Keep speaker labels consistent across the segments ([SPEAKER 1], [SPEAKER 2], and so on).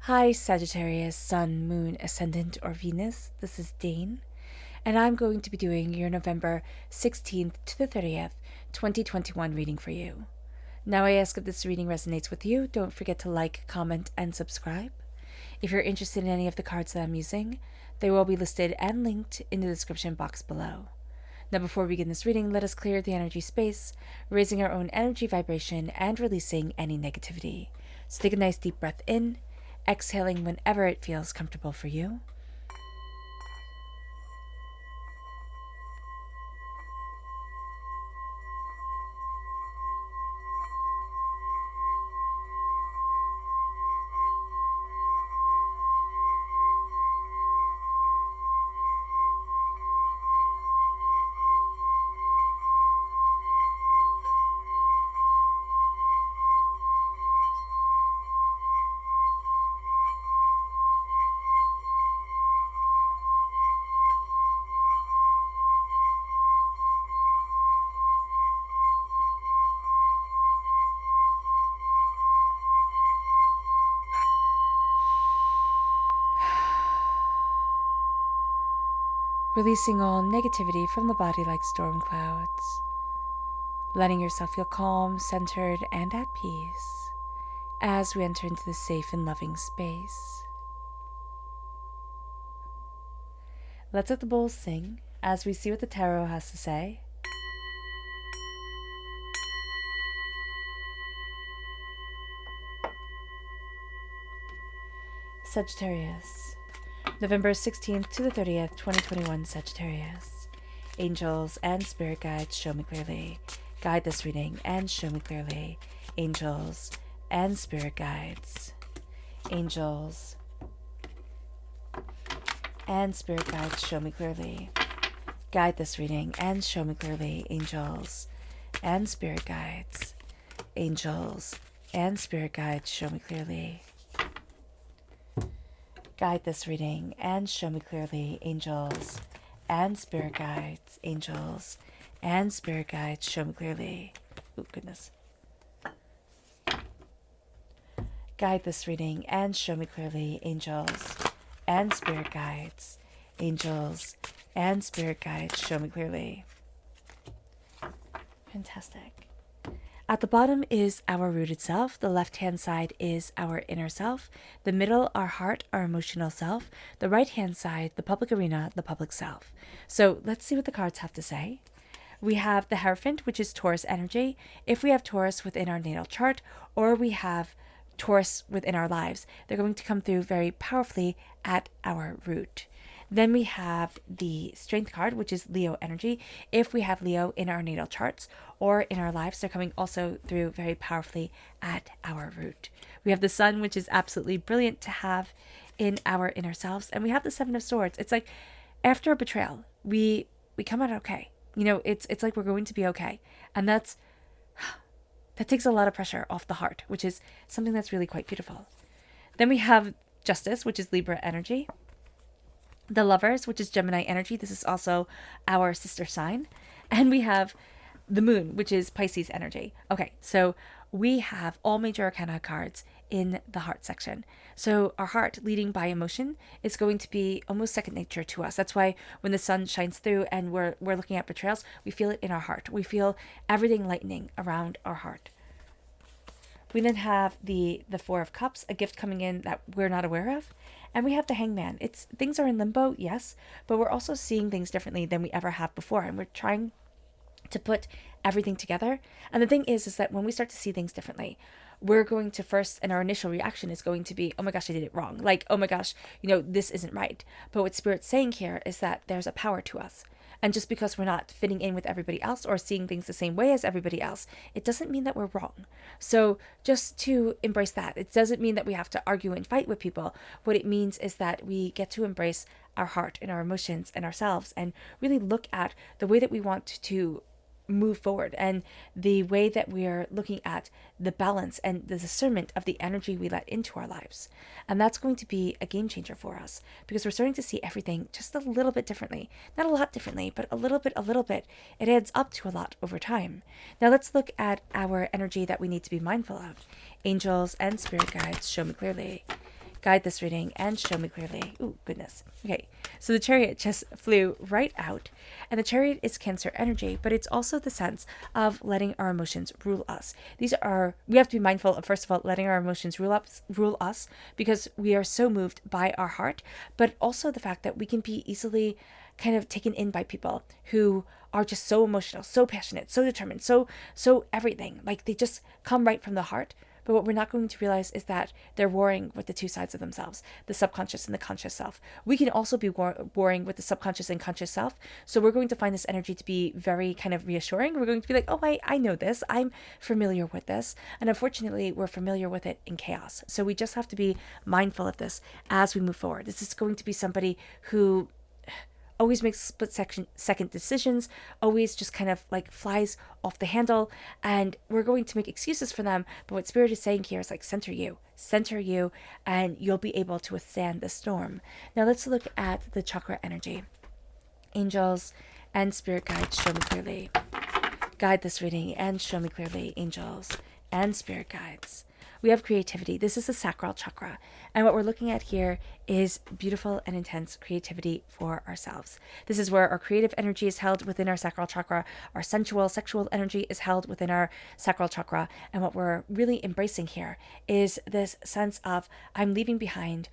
[SPEAKER 1] Hi, Sagittarius, Sun, Moon, Ascendant, or Venus. This is Dane, and I'm going to be doing your November 16th to the 30th, 2021 reading for you. Now, I ask if this reading resonates with you, don't forget to like, comment, and subscribe. If you're interested in any of the cards that I'm using, they will be listed and linked in the description box below. Now, before we begin this reading, let us clear the energy space, raising our own energy vibration and releasing any negativity. So take a nice deep breath in, exhaling whenever it feels comfortable for you. Releasing all negativity from the body like storm clouds. Letting yourself feel calm, centered, and at peace as we enter into this safe and loving space. Let's let the bowls sing as we see what the tarot has to say. Sagittarius, November 16th to the 30th, 2021, Sagittarius. Angels and spirit guides, show me clearly. Guide this reading and show me clearly. Angels and spirit guides. Angels and spirit guides, show me clearly. Guide this reading and show me clearly. Angels and spirit guides. Angels and spirit guides, show me clearly. Guide this reading and show me clearly. Angels and spirit guides. Angels and spirit guides, show me clearly. Oh, goodness. Guide this reading and show me clearly. Angels and spirit guides. Angels and spirit guides, show me clearly. Fantastic. At the bottom is our rooted self. The left-hand side is our inner self. The middle, our heart, our emotional self. The right-hand side, the public arena, the public self. So let's see what the cards have to say. We have the Hierophant, which is Taurus energy. If we have Taurus within our natal chart, or we have Taurus within our lives, they're going to come through very powerfully at our root. Then we have the Strength card, which is Leo energy. If we have Leo in our natal charts or in our lives, they're coming also through very powerfully at our root. We have the Sun, which is absolutely brilliant to have in our inner selves. And we have the Seven of Swords. It's like after a betrayal, we come out okay. You know, it's like we're going to be okay. And that takes a lot of pressure off the heart, which is something that's really quite beautiful. Then we have Justice, which is Libra energy. The Lovers, which is Gemini energy. This is also our sister sign. And we have the Moon, which is Pisces energy. Okay, so we have all major arcana cards in the heart section. So our heart, leading by emotion, is going to be almost second nature to us. That's why when the sun shines through and we're looking at betrayals, we feel it in our heart. We feel everything lightening around our heart. We then have the Four of Cups, a gift coming in that we're not aware of. And we have the Hangman. Things are in limbo, yes, but we're also seeing things differently than we ever have before. And we're trying to put everything together. And the thing is that when we start to see things differently, we're going to first, and our initial reaction is going to be, oh my gosh, I did it wrong. Like, oh my gosh, this isn't right. But what Spirit's saying here is that there's a power to us. And just because we're not fitting in with everybody else or seeing things the same way as everybody else, it doesn't mean that we're wrong. So just to embrace that, it doesn't mean that we have to argue and fight with people. What it means is that we get to embrace our heart and our emotions and ourselves and really look at the way that we want to move forward and the way that we are looking at the balance and the discernment of the energy we let into our lives. And that's going to be a game changer for us because we're starting to see everything just a little bit differently. Not a lot differently, but a little bit. It adds up to a lot over time. Now let's look at our energy that we need to be mindful of. Angels and spirit guides, show me clearly. Guide this reading and show me clearly. Ooh, goodness. Okay, so the Chariot just flew right out. And the Chariot is Cancer energy, but it's also the sense of letting our emotions rule us. We have to be mindful of, first of all, letting our emotions rule us, because we are so moved by our heart, but also the fact that we can be easily kind of taken in by people who are just so emotional, so passionate, so determined, so everything. Like, they just come right from the heart. But what we're not going to realize is that they're warring with the two sides of themselves, the subconscious and the conscious self. We can also be warring with the subconscious and conscious self. So we're going to find this energy to be very kind of reassuring. We're going to be like, oh, I know this. I'm familiar with this. And unfortunately, we're familiar with it in chaos. So we just have to be mindful of this as we move forward. This is going to be somebody who always makes split-second decisions, always just kind of like flies off the handle, and we're going to make excuses for them. But what Spirit is saying here is like, center you, and you'll be able to withstand the storm. Now let's look at the chakra energy. Angels and Spirit guides, show me clearly. Guide this reading and show me clearly, angels and Spirit guides. We have creativity. This is the sacral chakra. And what we're looking at here is beautiful and intense creativity for ourselves. This is where our creative energy is held within our sacral chakra. Our sensual, sexual energy is held within our sacral chakra. And what we're really embracing here is this sense of, I'm leaving behind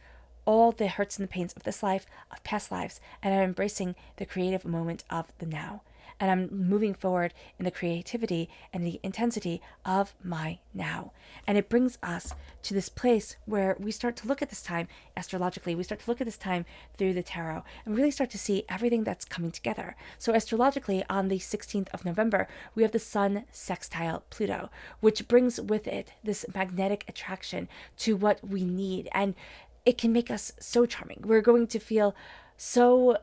[SPEAKER 1] all the hurts and the pains of this life, of past lives, and I'm embracing the creative moment of the now. And I'm moving forward in the creativity and the intensity of my now. And it brings us to this place where we start to look at this time astrologically. We start to look at this time through the tarot and really start to see everything that's coming together. So astrologically, on the 16th of November, we have the Sun sextile Pluto, which brings with it this magnetic attraction to what we need. And it can make us so charming. We're going to feel so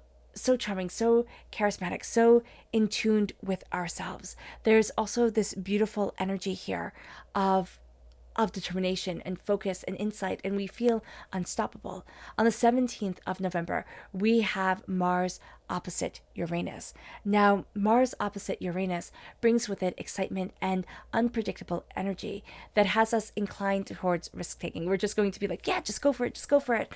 [SPEAKER 1] charming, so charismatic, so in tuned with ourselves. There's also this beautiful energy here of determination and focus and insight, and we feel unstoppable. On the 17th of November, we have Mars opposite Uranus. Now, Mars opposite Uranus brings with it excitement and unpredictable energy that has us inclined towards risk-taking. We're just going to be like, yeah, just go for it, just go for it.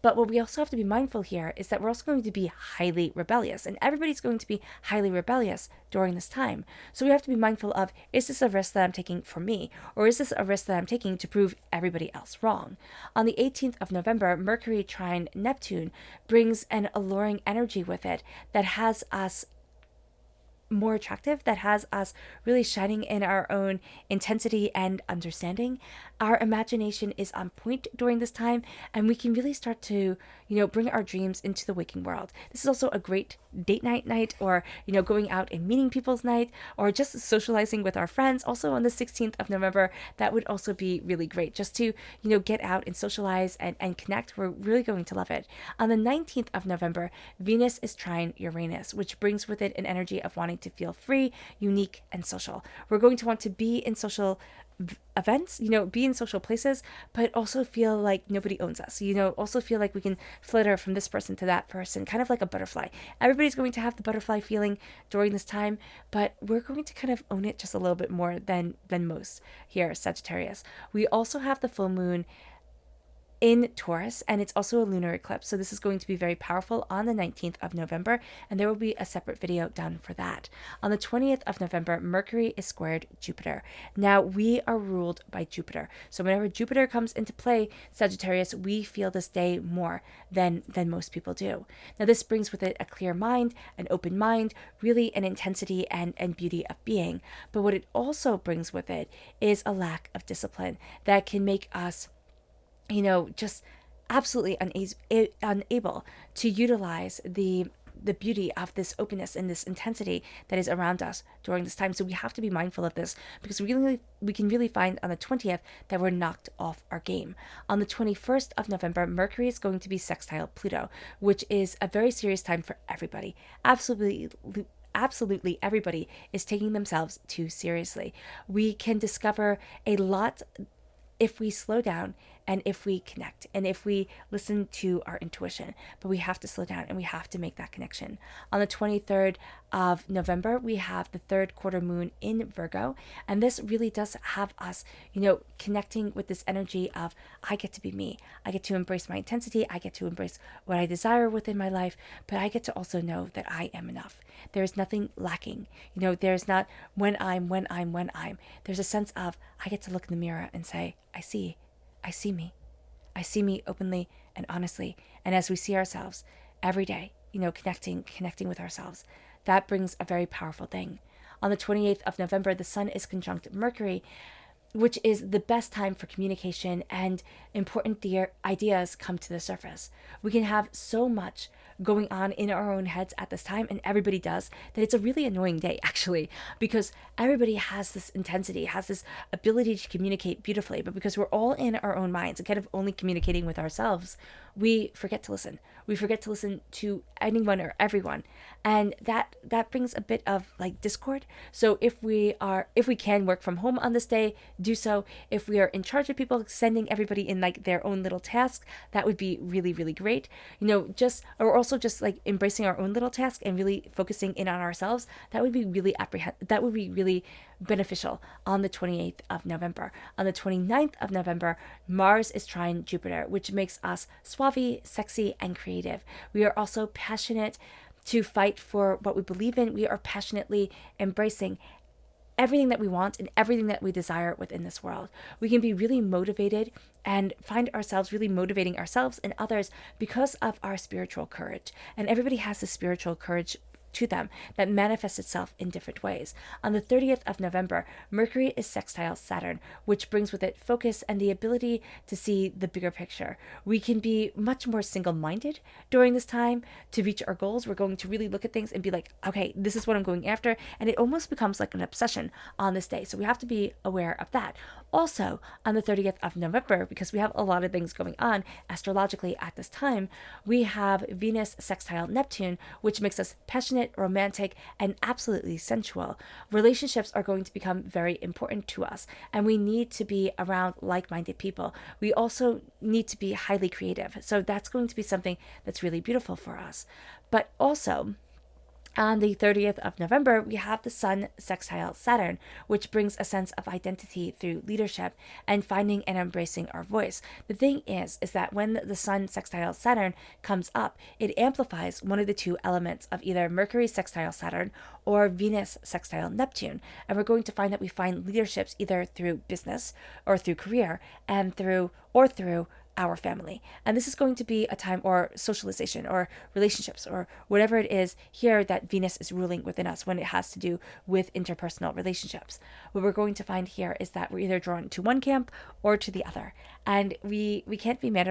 [SPEAKER 1] But what we also have to be mindful here is that we're also going to be highly rebellious, and everybody's going to be highly rebellious during this time. So we have to be mindful of, is this a risk that I'm taking for me, or is this a risk that I'm taking to prove everybody else wrong? On the 18th of November, Mercury trine Neptune brings an alluring energy with it that has us more attractive, that has us really shining in our own intensity and understanding. Our imagination is on point during this time, and we can really start to, bring our dreams into the waking world. This is also a great date night, or, going out and meeting people's night, or just socializing with our friends. Also on the 16th of November, that would also be really great, just to, get out and socialize and connect. We're really going to love it. On the 19th of November, Venus is trine Uranus, which brings with it an energy of wanting to feel free, unique, and social. We're going to want to be in social events, be in social places, but also feel like nobody owns us, also feel like we can flitter from this person to that person, kind of like a butterfly. Everybody's going to have the butterfly feeling during this time, but we're going to kind of own it just a little bit more than most here, Sagittarius. We also have the full moon in Taurus, and it's also a lunar eclipse. So this is going to be very powerful on the 19th of November, and there will be a separate video done for that. On the 20th of November, Mercury is squared Jupiter. Now, we are ruled by Jupiter. So whenever Jupiter comes into play, Sagittarius, we feel this day more than most people do. Now, this brings with it a clear mind, an open mind, really an intensity and beauty of being. But what it also brings with it is a lack of discipline that can make us just absolutely unable to utilize the beauty of this openness and this intensity that is around us during this time. So we have to be mindful of this, because we can really find on the 20th that we're knocked off our game. On the 21st of November, Mercury is going to be sextile Pluto, which is a very serious time for everybody. Absolutely everybody is taking themselves too seriously. We can discover a lot if we slow down and if we connect and if we listen to our intuition. But we have to slow down and we have to make that connection. On the 23rd of November, we have the third quarter moon in Virgo. And this really does have us, connecting with this energy of I get to be me. I get to embrace my intensity. I get to embrace what I desire within my life. But I get to also know that I am enough. There is nothing lacking. There's not when I'm. There's a sense of I get to look in the mirror and say, I see me. I see me openly and honestly. And as we see ourselves every day, connecting with ourselves, that brings a very powerful thing. On the 28th of November, the sun is conjunct Mercury, which is the best time for communication and important ideas come to the surface. We can have so much going on in our own heads at this time, and everybody does, that it's a really annoying day, actually, because everybody has this intensity, has this ability to communicate beautifully, but because we're all in our own minds and kind of only communicating with ourselves, we forget to listen. We forget to listen to anyone or everyone. And that brings a bit of like discord. So if we can work from home on this day, do so. If we are in charge of people, sending everybody in like their own little task, that would be really, really great. Or also just like embracing our own little task and really focusing in on ourselves. That would be really beneficial on the 28th of November. On the 29th of November, Mars is trine Jupiter, which makes us suave, sexy, and creative. We are also passionate to fight for what we believe in. We are passionately embracing everything that we want and everything that we desire within this world. We can be really motivated and find ourselves really motivating ourselves and others because of our spiritual courage. And everybody has this spiritual courage to them that manifests itself in different ways. On the 30th of November, Mercury is sextile Saturn, which brings with it focus and the ability to see the bigger picture. We can be much more single-minded during this time to reach our goals. We're going to really look at things and be like, okay, this is what I'm going after. And it almost becomes like an obsession on this day. So we have to be aware of that. Also, on the 30th of November, because we have a lot of things going on astrologically at this time, we have Venus sextile Neptune, which makes us passionate, romantic, and absolutely sensual. Relationships are going to become very important to us, and we need to be around like-minded people. We also need to be highly creative. So that's going to be something that's really beautiful for us. But also, on the 30th of November, we have the Sun sextile Saturn, which brings a sense of identity through leadership and finding and embracing our voice. The thing is that when the Sun sextile Saturn comes up, it amplifies one of the two elements of either Mercury sextile Saturn or Venus sextile Neptune. And we're going to find that we find leaderships either through business or through career and through our family. And this is going to be a time, or socialization or relationships or whatever it is here that Venus is ruling within us when it has to do with interpersonal relationships. What we're going to find here is that we're either drawn to one camp or to the other. And we can't be mad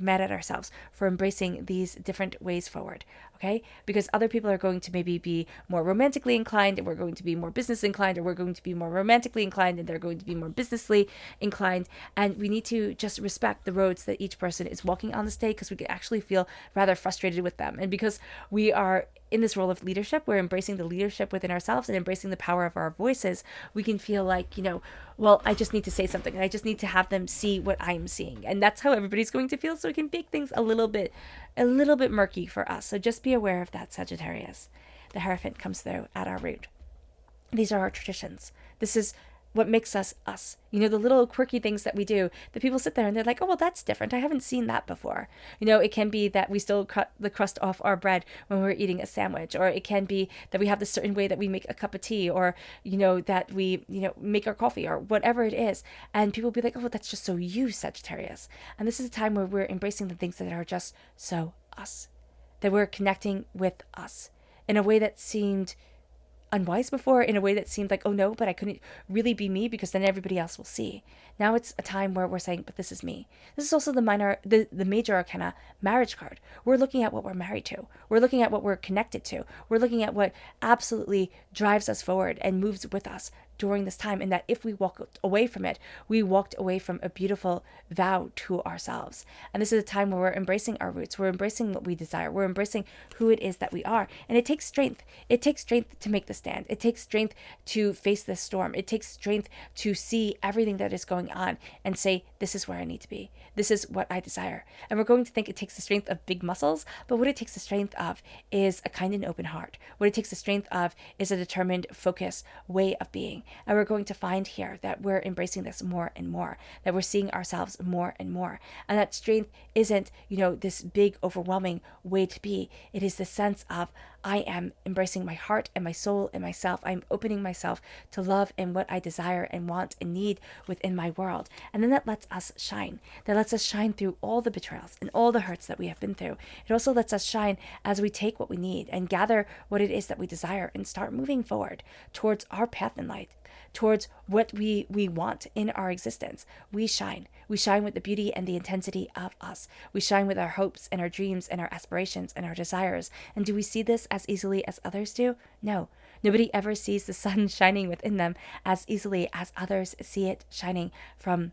[SPEAKER 1] at ourselves for embracing these different ways forward, okay? Because other people are going to maybe be more romantically inclined and we're going to be more business inclined, or we're going to be more romantically inclined and they're going to be more businessly inclined. And we need to just respect the roads that each person is walking on this day, because we can actually feel rather frustrated with them. And because we are in this role of leadership, we're embracing the leadership within ourselves and embracing the power of our voices. We can feel like, well, I just need to say something and I just need to have them see what I'm seeing. And that's how everybody's going to feel. So it can make things a little bit murky for us. So just be aware of that, Sagittarius. The Hierophant comes through at our root. These are our traditions. This is what makes us us. The little quirky things that we do, that people sit there and they're like, oh, well, that's different. I haven't seen that before. It can be that we still cut the crust off our bread when we're eating a sandwich, or it can be that we have this certain way that we make a cup of tea, or, that we, make our coffee, or whatever it is. And people be like, oh, that's just so you, Sagittarius. And this is a time where we're embracing the things that are just so us, that we're connecting with us in a way that seemed unwise before, in a way that seemed like, oh no, but I couldn't really be me because then everybody else will see. Now it's a time where we're saying, but this is me. This is also the major arcana marriage card. We're looking at what we're married to. We're looking at what we're connected to. We're looking at what absolutely drives us forward and moves with us during this time, and that if we walked away from it, we walked away from a beautiful vow to ourselves. And this is a time where we're embracing our roots, we're embracing what we desire, we're embracing who it is that we are. And it takes strength. It takes strength to make the stand. It takes strength to face this storm. It takes strength to see everything that is going on and say, this is where I need to be. This is what I desire. And we're going to think it takes the strength of big muscles, but what it takes the strength of is a kind and open heart. What it takes the strength of is a determined, focused way of being. And we're going to find here that we're embracing this more and more, that we're seeing ourselves more and more. And that strength isn't, this big, overwhelming way to be. It is the sense of, I am embracing my heart and my soul and myself. I'm opening myself to love and what I desire and want and need within my world. And then that lets us shine. That lets us shine through all the betrayals and all the hurts that we have been through. It also lets us shine as we take what we need and gather what it is that we desire and start moving forward towards our path in light, towards what we want in our existence. We shine. We shine with the beauty and the intensity of us. We shine with our hopes and our dreams and our aspirations and our desires. And do we see this as easily as others do? No. Nobody ever sees the sun shining within them as easily as others see it shining from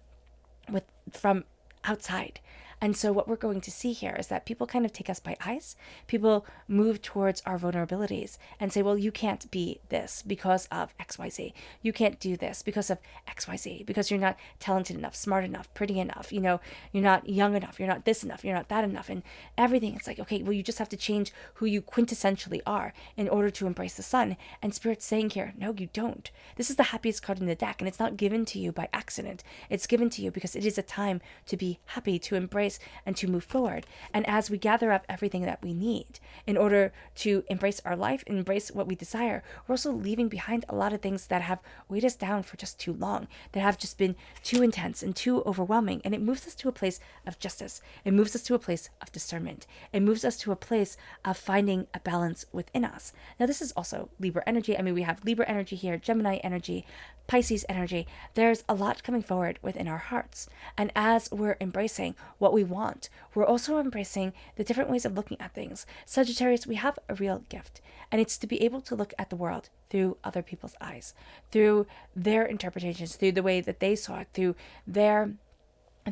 [SPEAKER 1] outside. And so what we're going to see here is that people kind of take us by ice. People move towards our vulnerabilities and say, well, you can't be this because of XYZ. You can't do this because of XYZ, because you're not talented enough, smart enough, pretty enough. You're not young enough. You're not this enough. You're not that enough. And everything. It's like, okay, well, you just have to change who you quintessentially are in order to embrace the sun. And Spirit's saying here, no, you don't. This is the happiest card in the deck, and it's not given to you by accident. It's given to you because it is a time to be happy, to embrace and to move forward. And as we gather up everything that we need in order to embrace our life, embrace what we desire, we're also leaving behind a lot of things that have weighed us down for just too long, that have just been too intense and too overwhelming. And it moves us to a place of justice. It moves us to a place of discernment. It moves us to a place of finding a balance within us. Now, this is also Libra energy. I mean, we have Libra energy here, Gemini energy, Pisces energy. There's a lot coming forward within our hearts. And as we're embracing what we want, we're also embracing the different ways of looking at things. Sagittarius, we have a real gift, and it's to be able to look at the world through other people's eyes, through their interpretations, through the way that they saw it, through their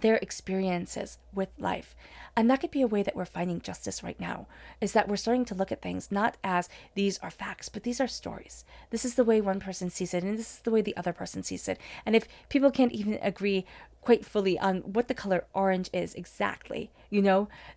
[SPEAKER 1] experiences with life. And that could be a way that we're finding justice right now, is that we're starting to look at things not as these are facts, but these are stories. This is the way one person sees it, and this is the way the other person sees it. And if people can't even agree quite fully on what the color orange is exactly,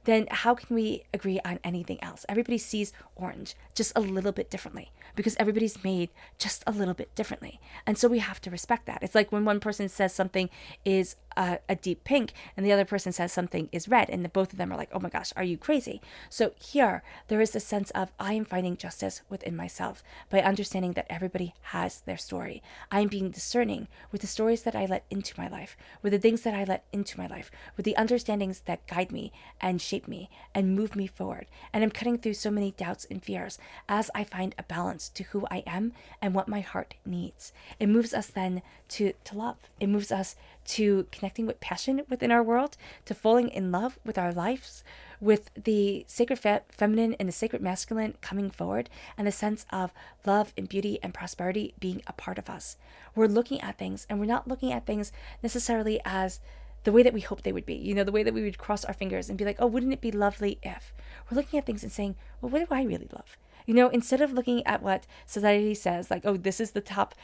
[SPEAKER 1] then how can we agree on anything else? Everybody sees orange just a little bit differently because everybody's made just a little bit differently. And so we have to respect that. It's like when one person says something is a deep pink and the other person says something is red, and both of them are like, oh my gosh, are you crazy? So here, there is a sense of I am finding justice within myself by understanding that everybody has their story. I am being discerning with the stories that I let into my life, with the things that I let into my life, with the understandings that guide me and shape me and move me forward. And I'm cutting through so many doubts and fears as I find a balance to who I am and what my heart needs. It moves us then to love. It moves us to connecting with passion within our world, to falling in love with our lives, with the sacred feminine and the sacred masculine coming forward, and the sense of love and beauty and prosperity being a part of us. We're looking at things, and we're not looking at things necessarily as the way that we hope they would be, the way that we would cross our fingers and be like, oh, wouldn't it be lovely if? We're looking at things and saying, well, what do I really love? Instead of looking at what society says, like, oh, this is the top,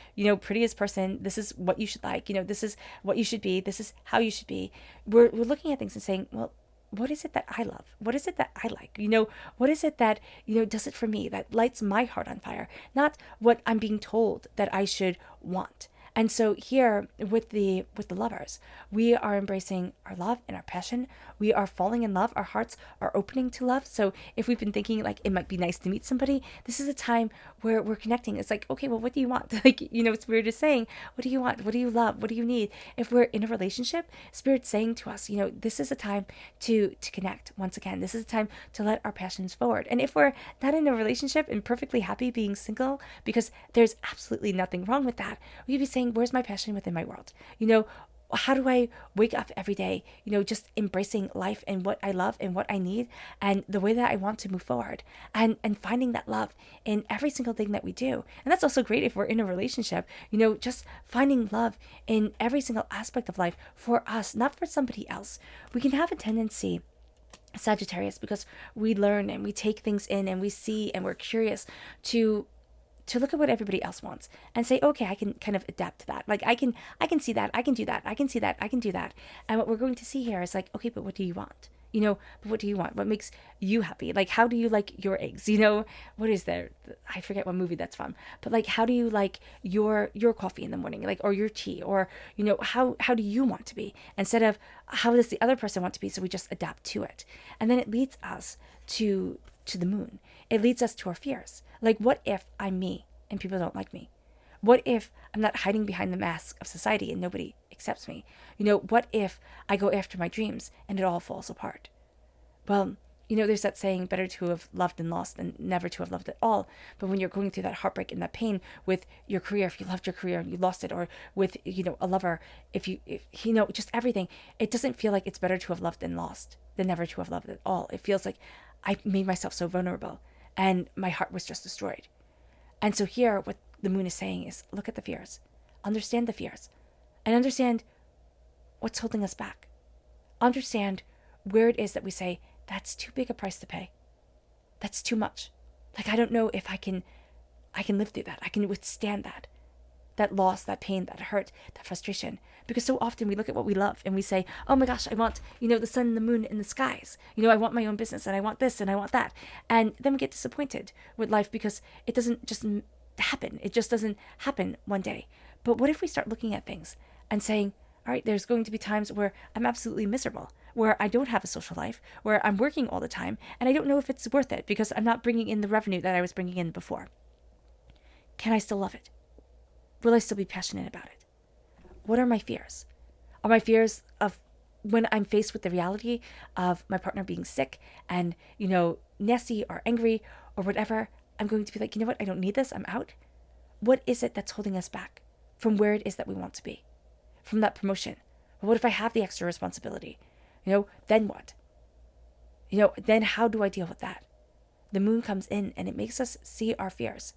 [SPEAKER 1] prettiest person, this is what you should like, this is what you should be, this is how you should be. We're looking at things and saying, well, what is it that I love? What is it that I like? What is it that, does it for me, that lights my heart on fire? Not what I'm being told that I should want. And so here with the lovers, we are embracing our love and our passion. We are falling in love. Our hearts are opening to love. So if we've been thinking like it might be nice to meet somebody, this is a time where we're connecting. It's like, okay, well, what do you want? It's weird just saying, what do you want? What do you love? What do you need? If we're in a relationship, Spirit's saying to us, this is a time to connect once again. This is a time to let our passions forward. And if we're not in a relationship and perfectly happy being single, because there's absolutely nothing wrong with that, we could be saying, where's my passion within my world? How do I wake up every day, just embracing life and what I love and what I need and the way that I want to move forward, and finding that love in every single thing that we do. And that's also great if we're in a relationship, just finding love in every single aspect of life for us, not for somebody else. We can have a tendency, Sagittarius, because we learn and we take things in and we see and we're curious to look at what everybody else wants and say, okay, I can kind of adapt to that. Like I can see that, I can do that, I can see that, I can do that. And what we're going to see here is like, okay, but what do you want? But what do you want? What makes you happy? Like, how do you like your eggs? What is there? I forget what movie that's from. But like, how do you like your coffee in the morning? Like, or your tea? Or, how do you want to be? Instead of how does the other person want to be? So we just adapt to it. And then it leads us to the moon. It leads us to our fears. Like, what if I'm me and people don't like me? What if I'm not hiding behind the mask of society and nobody accepts me? What if I go after my dreams and it all falls apart? Well, there's that saying, better to have loved and lost than never to have loved at all. But when you're going through that heartbreak and that pain with your career, if you loved your career and you lost it, or with, a lover, if just everything, it doesn't feel like it's better to have loved and lost than never to have loved at all. It feels like I made myself so vulnerable and my heart was just destroyed. And so here, what the moon is saying is, look at the fears, understand the fears, and understand what's holding us back. Understand where it is that we say, that's too big a price to pay. That's too much. Like, I don't know if I can live through that. I can withstand that loss, that pain, that hurt, that frustration. Because so often we look at what we love and we say, oh my gosh, I want, the sun and the moon in the skies. I want my own business and I want this and I want that. And then we get disappointed with life because it doesn't just happen. It just doesn't happen one day. But what if we start looking at things and saying, all right, there's going to be times where I'm absolutely miserable, where I don't have a social life, where I'm working all the time, and I don't know if it's worth it because I'm not bringing in the revenue that I was bringing in before. Can I still love it? Will I still be passionate about it? What are my fears? Are my fears of when I'm faced with the reality of my partner being sick and, nasty or angry or whatever, I'm going to be like, what? I don't need this. I'm out. What is it that's holding us back from where it is that we want to be? From that promotion? Well, what if I have the extra responsibility? Then what? Then how do I deal with that? The moon comes in and it makes us see our fears.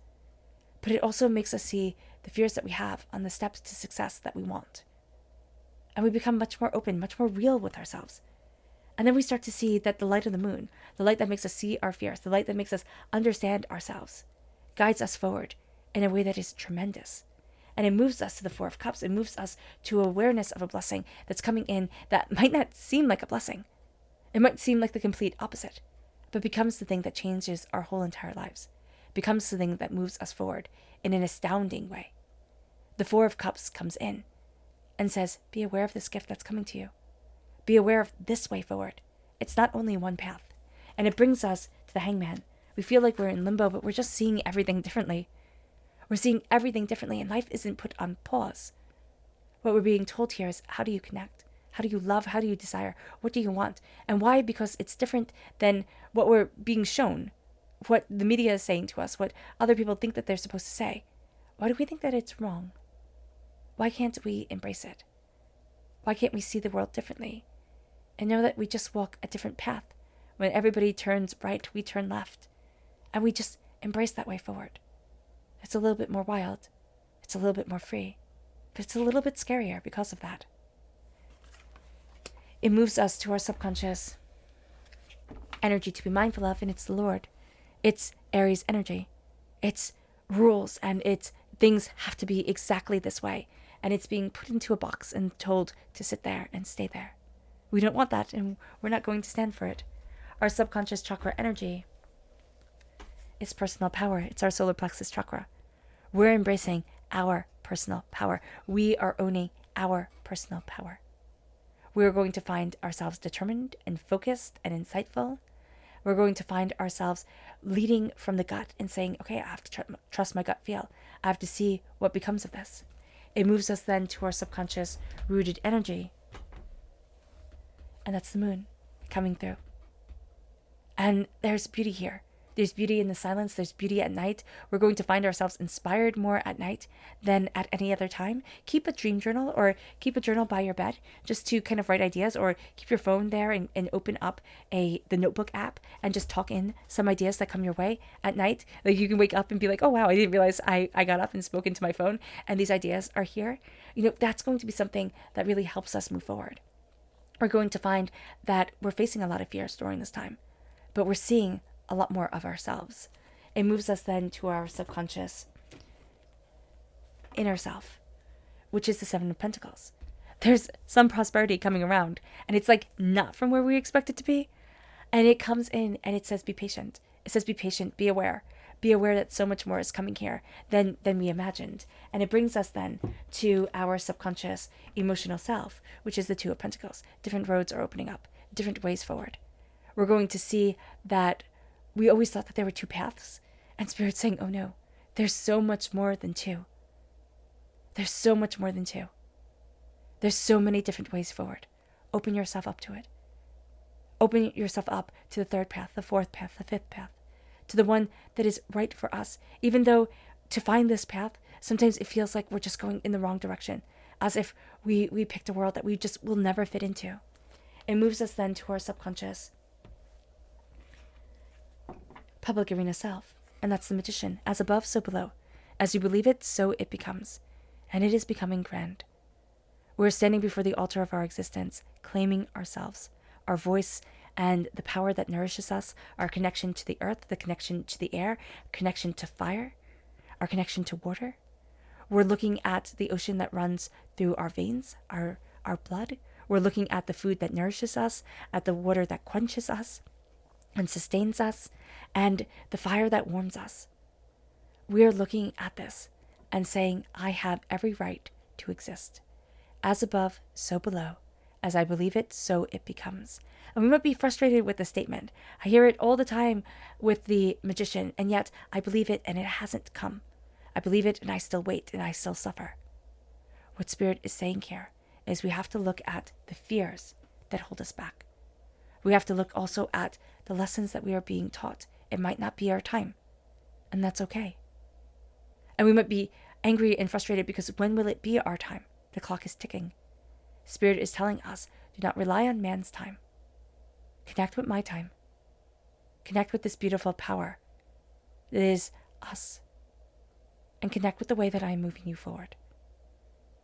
[SPEAKER 1] But it also makes us see the fears that we have on the steps to success that we want. And we become much more open, much more real with ourselves. And then we start to see that the light of the moon, the light that makes us see our fears, the light that makes us understand ourselves, guides us forward in a way that is tremendous. And it moves us to the Four of Cups. It moves us to awareness of a blessing that's coming in that might not seem like a blessing. It might seem like the complete opposite, but becomes the thing that changes our whole entire lives. Becomes the thing that moves us forward in an astounding way. The Four of Cups comes in and says, be aware of this gift that's coming to you. Be aware of this way forward. It's not only one path. And it brings us to the Hangman. We feel like we're in limbo, but we're just seeing everything differently. We're seeing everything differently, and life isn't put on pause. What we're being told here is, how do you connect? How do you love? How do you desire? What do you want? And why? Because it's different than what we're being shown, what the media is saying to us, what other people think that they're supposed to say. Why do we think that it's wrong? Why can't we embrace it? Why can't we see the world differently and know that we just walk a different path? When everybody turns right, we turn left. And we just embrace that way forward. It's a little bit more wild. It's a little bit more free. But it's a little bit scarier because of that. It moves us to our subconscious energy to be mindful of, and it's the Lord. It's Aries energy. It's rules, and it's things have to be exactly this way. And it's being put into a box and told to sit there and stay there. We don't want that, and we're not going to stand for it. Our subconscious chakra energy is personal power. It's our solar plexus chakra. We're embracing our personal power. We are owning our personal power. We're going to find ourselves determined and focused and insightful. We're going to find ourselves leading from the gut and saying, okay, I have to trust my gut feel. I have to see what becomes of this. It moves us then to our subconscious rooted energy. And that's the moon coming through. And there's beauty here. There's beauty in the silence. There's beauty at night. We're going to find ourselves inspired more at night than at any other time. Keep a dream journal or keep a journal by your bed just to kind of write ideas, or keep your phone there and open up the notebook app and just talk in some ideas that come your way at night. Like you can wake up and be like, oh wow, I didn't realize I got up and spoke into my phone and these ideas are here. That's going to be something that really helps us move forward. We're going to find that we're facing a lot of fears during this time, but we're seeing a lot more of ourselves. It moves us then to our subconscious inner self, which is the Seven of Pentacles. There's some prosperity coming around, and it's like not from where we expect it to be. And it comes in and it says, be patient. It says, be patient, be aware. Be aware that so much more is coming here than we imagined. And it brings us then to our subconscious emotional self, which is the Two of Pentacles. Different roads are opening up, different ways forward. We're going to see that we always thought that there were two paths, and Spirit's saying, oh no, there's so much more than two. There's so much more than two. There's so many different ways forward. Open yourself up to it. Open yourself up to the third path, the fourth path, the fifth path, to the one that is right for us. Even though to find this path, sometimes it feels like we're just going in the wrong direction, as if we picked a world that we just will never fit into. It moves us then to our subconscious public arena self, and that's the Magician. As above, so below. As you believe it, so it becomes. And it is becoming grand. We're standing before the altar of our existence, claiming ourselves, our voice, and the power that nourishes us, our connection to the earth, the connection to the air, connection to fire, our connection to water. We're looking at the ocean that runs through our veins, our blood. We're looking at the food that nourishes us, at the water that quenches us and sustains us, and the fire that warms us. We're looking at this and saying, I have every right to exist. As above, so below. As I believe it, so it becomes. And we might be frustrated with the statement. I hear it all the time with the Magician, and yet I believe it and it hasn't come. I believe it and I still wait and I still suffer. What Spirit is saying here is we have to look at the fears that hold us back. We have to look also at the lessons that we are being taught. It might not be our time, and that's okay. And we might be angry and frustrated because when will it be our time? The clock is ticking. Spirit is telling us, do not rely on man's time. Connect with my time. Connect with this beautiful power that is us. And connect with the way that I am moving you forward.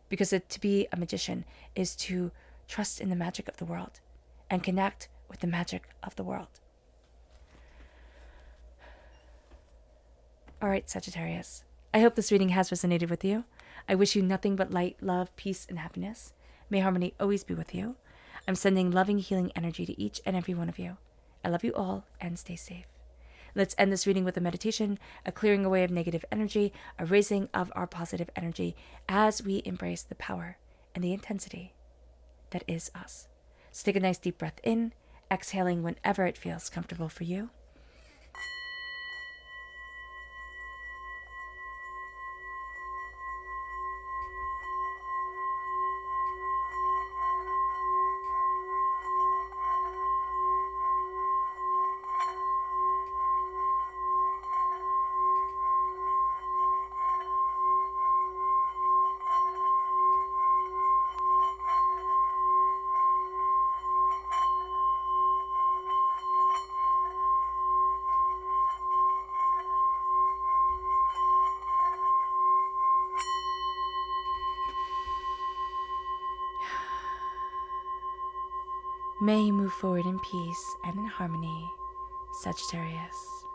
[SPEAKER 1] Because to be a magician is to trust in the magic of the world and connect with the magic of the world. All right, Sagittarius. I hope this reading has resonated with you. I wish you nothing but light, love, peace, and happiness. May harmony always be with you. I'm sending loving, healing energy to each and every one of you. I love you all, and stay safe. Let's end this reading with a meditation, a clearing away of negative energy, a raising of our positive energy as we embrace the power and the intensity that is us. So take a nice deep breath in, exhaling whenever it feels comfortable for you. May you move forward in peace and in harmony, Sagittarius.